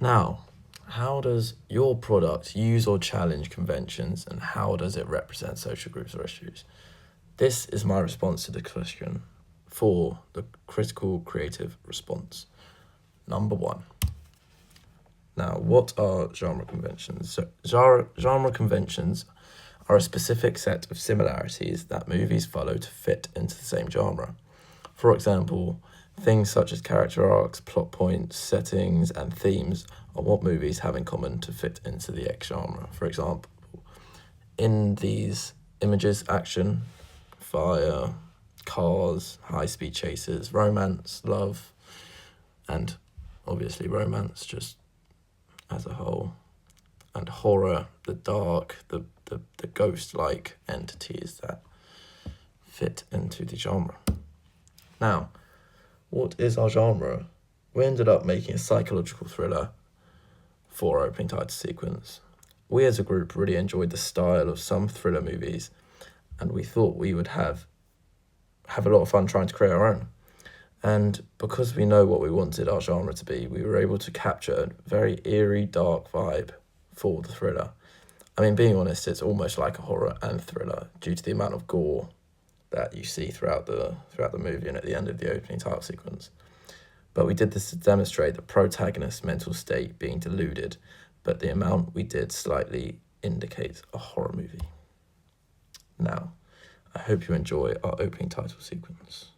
Now, how does your product use or challenge conventions, and how does it represent social groups or issues? This is my response to the question for the critical creative response. Number one. Now, what are genre conventions? So, genre conventions are a specific set of similarities that movies follow to fit into the same genre. For example, things such as character arcs, plot points, settings, and themes are what movies have in common to fit into the X genre. For example, in these images, action, fire, cars, high-speed chases, romance, love, and obviously romance just as a whole, and horror, the dark, the ghost-like entities that fit into the genre. Now, what is our genre? We ended up making a psychological thriller for our opening title sequence. We as a group really enjoyed the style of some thriller movies, and we thought we would have a lot of fun trying to create our own. And because we know what we wanted our genre to be, we were able to capture a very eerie, dark vibe for the thriller. I mean, being honest, it's almost like a horror and thriller due to the amount of gore that you see throughout the movie and at the end of the opening title sequence. But we did this to demonstrate the protagonist's mental state being deluded, but the amount we did slightly indicates a horror movie. Now, I hope you enjoy our opening title sequence.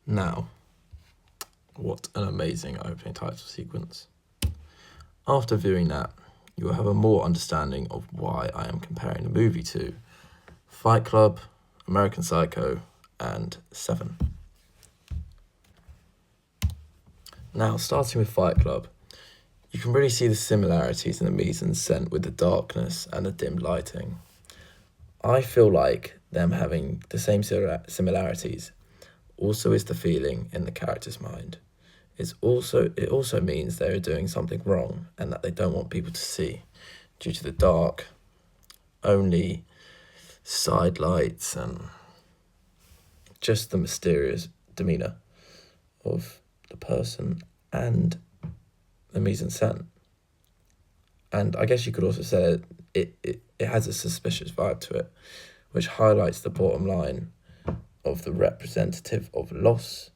Now, what an amazing opening title sequence. After viewing that, you will have a more understanding of why I am comparing the movie to Fight Club, American Psycho, and Seven. Now, starting with Fight Club, you can really see the similarities in the mise-en-scène with the darkness and the dim lighting. I feel like them having the same similarities also is the feeling in the character's mind. It also means they are doing something wrong and that they don't want people to see due to the dark, only side lights and just the mysterious demeanour of the person and the mise-en-scène. And I guess you could also say it has a suspicious vibe to it, which highlights the bottom line of the representative of loss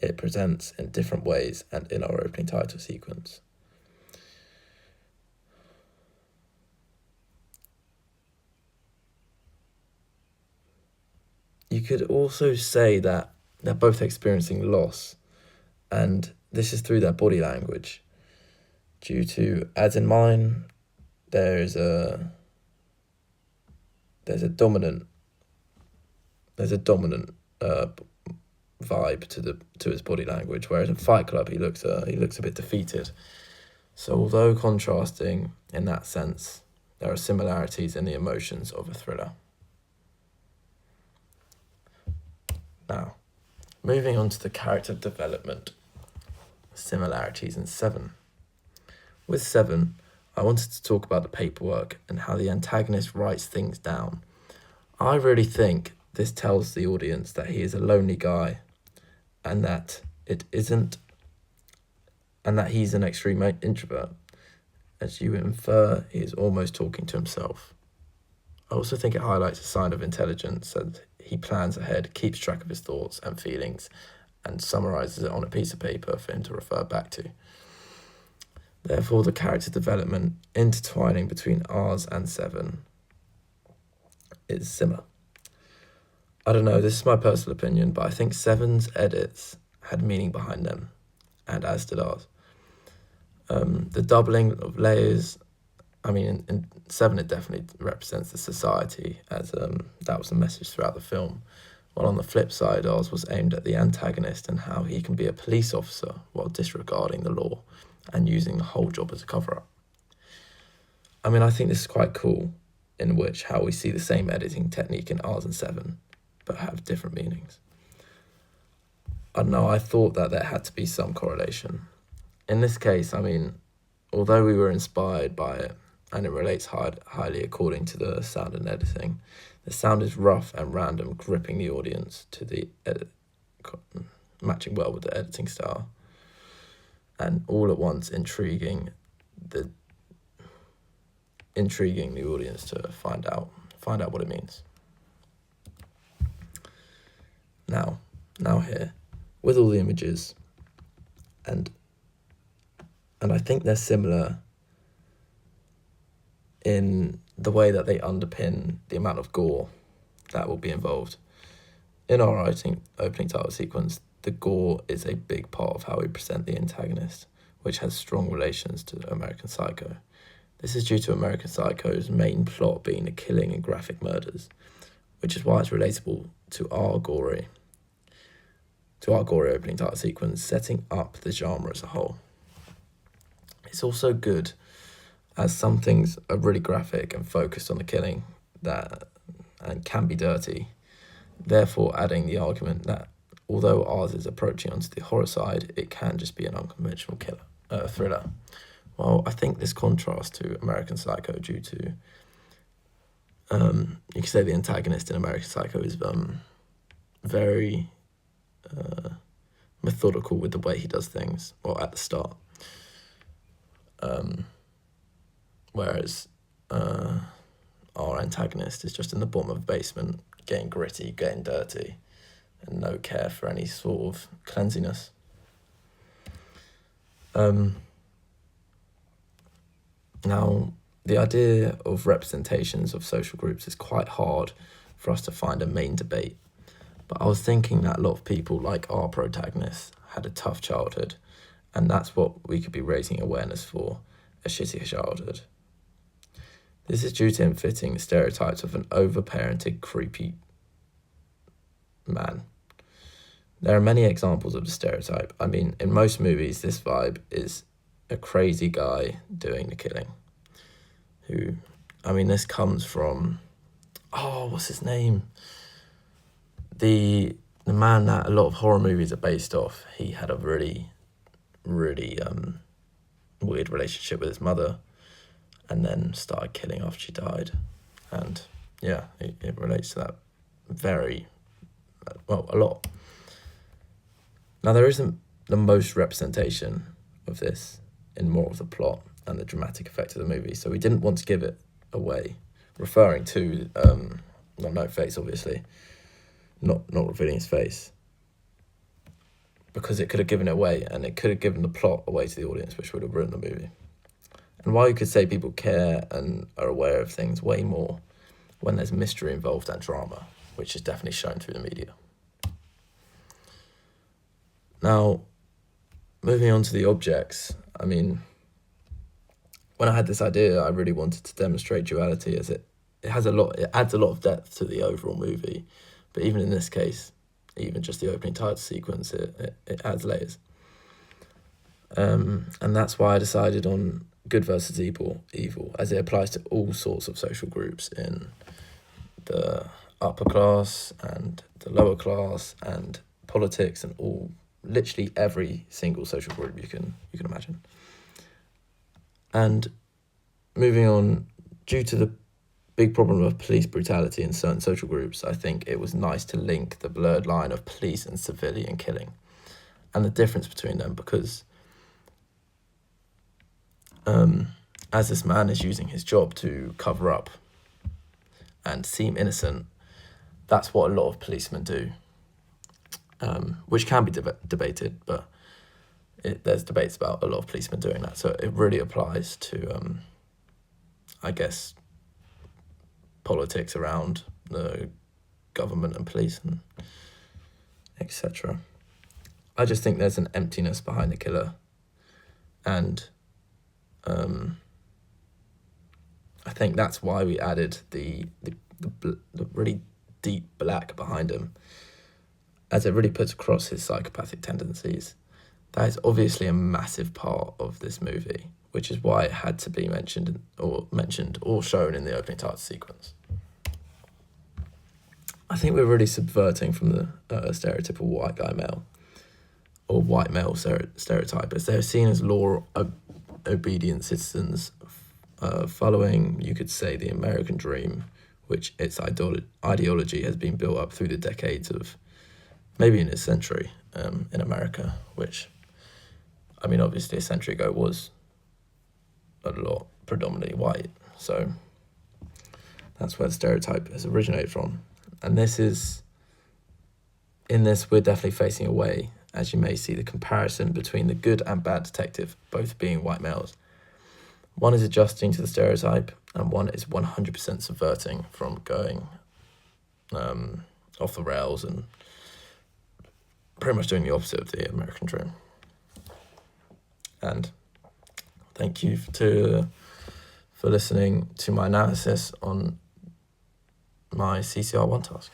it presents in different ways and in our opening title sequence. You could also say that they're both experiencing loss, and this is through their body language. due to, as in mine, there's a dominant vibe to his body language, whereas in Fight Club he looks a bit defeated. So although contrasting in that sense, there are similarities in the emotions of a thriller. Now, moving on to the character development similarities in Seven. With Seven, I wanted to talk about the paperwork and how the antagonist writes things down. I really think this tells the audience that he is a lonely guy and that he's an extreme introvert. As you infer, he is almost talking to himself. I also think it highlights a sign of intelligence, that he plans ahead, keeps track of his thoughts and feelings, and summarises it on a piece of paper for him to refer back to. Therefore, the character development intertwining between ours and Seven is similar. I don't know, this is my personal opinion, but I think Seven's edits had meaning behind them, and as did ours. The doubling of layers, I mean, in Seven it definitely represents the society, as that was the message throughout the film. While on the flip side, ours was aimed at the antagonist and how he can be a police officer while disregarding the law and using the whole job as a cover-up. I mean, I think this is quite cool, in which how we see the same editing technique in ours and Seven, but have different meanings. I don't know, I thought that there had to be some correlation. In this case, I mean, although we were inspired by it, and it relates highly according to the sound and editing, the sound is rough and random, gripping the audience to the matching well with the editing style, and all at once intriguing the audience to find out what it means. Now here, with all the images, and I think they're similar in the way that they underpin the amount of gore that will be involved. In our opening title sequence, the gore is a big part of how we present the antagonist, which has strong relations to American Psycho. This is due to American Psycho's main plot being the killing and graphic murders, which is why it's relatable to our gory opening title sequence, setting up the genre as a whole. It's also good as some things are really graphic and focused on the killing and can be dirty, therefore adding the argument that although ours is approaching onto the horror side, it can just be an unconventional thriller. Well, I think this contrasts to American Psycho due to, you could say the antagonist in American Psycho is very methodical with the way he does things, or at the start. Whereas our antagonist is just in the bottom of a basement, getting gritty, getting dirty, and no care for any sort of cleanliness. Now, the idea of representations of social groups is quite hard for us to find a main debate, but I was thinking that a lot of people, like our protagonist, had a tough childhood, and that's what we could be raising awareness for, a shitty childhood. This is due to him fitting the stereotypes of an overparented, creepy man. There are many examples of the stereotype. I mean, in most movies, this vibe is a crazy guy doing the killing. This comes from, what's his name? The man that a lot of horror movies are based off. He had a really, really weird relationship with his mother, and then started killing after she died. And yeah, it relates to that a lot. Now, there isn't the most representation of this in more of the plot and the dramatic effect of the movie, so we didn't want to give it away, referring to, no face, obviously, not revealing his face, because it could have given it away, and it could have given the plot away to the audience, which would have ruined the movie. And while you could say people care and are aware of things way more when there's mystery involved and drama, which is definitely shown through the media. Now, moving on to the objects, when I had this idea, I really wanted to demonstrate duality, as it adds a lot of depth to the overall movie. But even in this case, even just the opening title sequence, it adds layers. And that's why I decided on good versus evil, as it applies to all sorts of social groups in the upper class and the lower class and politics and literally every single social group you can imagine. And moving on, due to the big problem of police brutality in certain social groups, I think it was nice to link the blurred line of police and civilian killing and the difference between them, because as this man is using his job to cover up and seem innocent, that's what a lot of policemen do, which can be debated, but there's debates about a lot of policemen doing that. So it really applies to, I guess, politics around the government and police and etc. I just think there's an emptiness behind the killer, and I think that's why we added the really deep black behind him, as it really puts across his psychopathic tendencies. That is obviously a massive part of this movie, which is why it had to be mentioned or shown in the opening title sequence. I think we're really subverting from the stereotypical white guy male or white male stereotype, as they're seen as law-obedient citizens following, you could say, the American dream, which its ideology has been built up through the decades of, maybe in a century, in America, which, I mean, obviously a century ago was a lot predominantly white. So that's where the stereotype has originated from. And in this, we're definitely facing away, as you may see the comparison between the good and bad detective, both being white males. One is adjusting to the stereotype, and one is 100% subverting from going off the rails and pretty much doing the opposite of the American dream. And thank you for listening to my analysis on my CCR1 task.